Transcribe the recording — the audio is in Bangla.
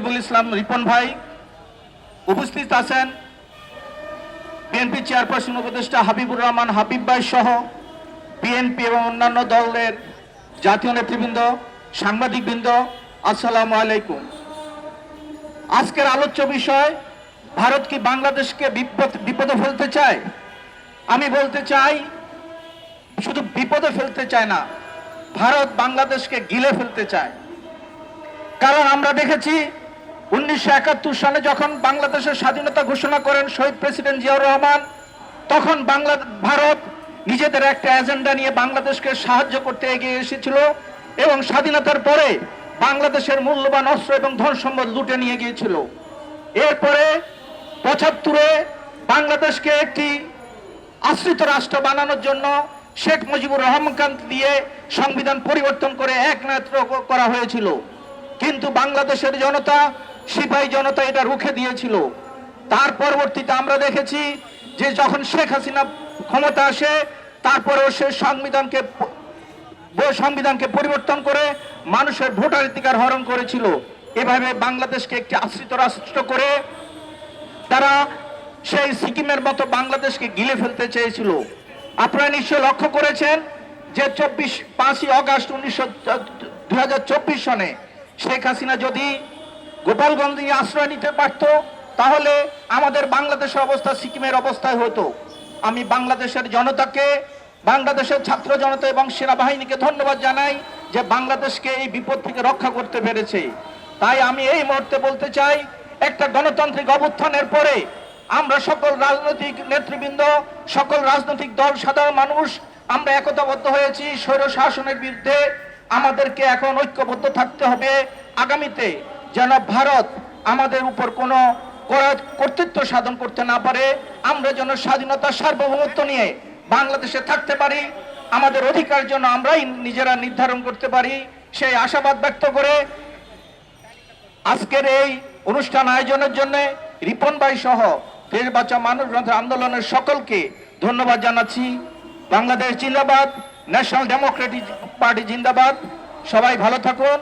রকিবুল ইসলাম রিপন ভাই, উপস্থিত আছেন বিএনপি চেয়ারপারসন উপদেষ্টা হাবিবুর রহমান হাবিব ভাই সহ বিএনপি এবং অন্যান্য দলের জাতীয় নেতৃবৃন্দ, সাংবাদিকবৃন্দ, আসসালামু আলাইকুম। আজকের আলোচ্য বিষয়, ভারত কি বাংলাদেশকে বিপদে ফেলতে চায়? আমি বলতে চাই, শুধু বিপদে ফেলতে চায় না, ভারত বাংলাদেশকে গিলে ফেলতে চায়। কারণ আমরা দেখেছি 1971 সালে যখন বাংলাদেশের স্বাধীনতা ঘোষণা করেন শহীদ প্রেসিডেন্ট জিয়াউর রহমান, তখন ভারত নিজেদের একটা এজেন্ডা নিয়ে বাংলাদেশকে সাহায্য করতে এগিয়ে এসেছিল এবং স্বাধীনতার পরে বাংলাদেশের মূল্যবান অস্ত্র এবং ধন সম্পদ লুটে নিয়ে গিয়েছিল। এরপরে 75-এ বাংলাদেশকে একটি আশ্রিত রাষ্ট্র বানানোর জন্য শেখ মুজিবুর রহমান দিয়ে সংবিধান পরিবর্তন করে একনায়ত্র করা হয়েছিল, কিন্তু বাংলাদেশের জনতা, সিপাহী জনতা এটা রুখে দিয়েছিল। তার পরবর্তীতে আমরা দেখেছি যে যখন শেখ হাসিনা ক্ষমতা আসে, তারপরেও সে সংবিধানকে পরিবর্তন করে মানুষের ভোটাধিকার হরণ করেছিল। এভাবে বাংলাদেশকে একটি আশ্রিত রাষ্ট্র করে তারা সেই সিকিমের মতো বাংলাদেশকে গিলে ফেলতে চেয়েছিল। আপনারা নিশ্চয় লক্ষ্য করেছেন যে 5ই অগাস্ট 2024 সনে শেখ হাসিনা যদি গোপালগঞ্জে আশ্রয় নিতে পারত, তাহলে আমাদের বাংলাদেশের অবস্থা সিকিমের অবস্থায় হতো। আমি বাংলাদেশের জনতাকে, বাংলাদেশের ছাত্র জনতা এবং সেনাবাহিনীকে ধন্যবাদ জানাই যে বাংলাদেশকে এই বিপদ থেকে রক্ষা করতে পেরেছে। তাই আমি এই মুহূর্তে বলতে চাই, একটা গণতান্ত্রিক অভ্যুত্থানের পরে আমরা সকল রাজনৈতিক নেতৃবৃন্দ, সকল রাজনৈতিক দল, সাধারণ মানুষ আমরা একতাবদ্ধ হয়েছি স্বৈর শাসনের বিরুদ্ধে। আমাদেরকে এখন ঐক্যবদ্ধ থাকতে হবে আগামীতে, যেন ভারত আমাদের উপর কোনো কর্তৃত্ব সাধন করতে না পারে। আমরা যেন স্বাধীনতার সার্বভৌমত্ব নিয়ে বাংলাদেশে থাকতে পারি, আমাদের অধিকার জন্য আমরাই নিজেরা নির্ধারণ করতে পারি, সেই আশাবাদ ব্যক্ত করে আজকের এই অনুষ্ঠান আয়োজনের জন্য রিপন ভাই সহ দেশ বাঁচাও মানুষ আন্দোলনের সকলকে ধন্যবাদ জানাচ্ছি। বাংলাদেশ জিন্দাবাদ, ন্যাশনাল ডেমোক্রেটিক পার্টি জিন্দাবাদ। সবাই ভালো থাকুন।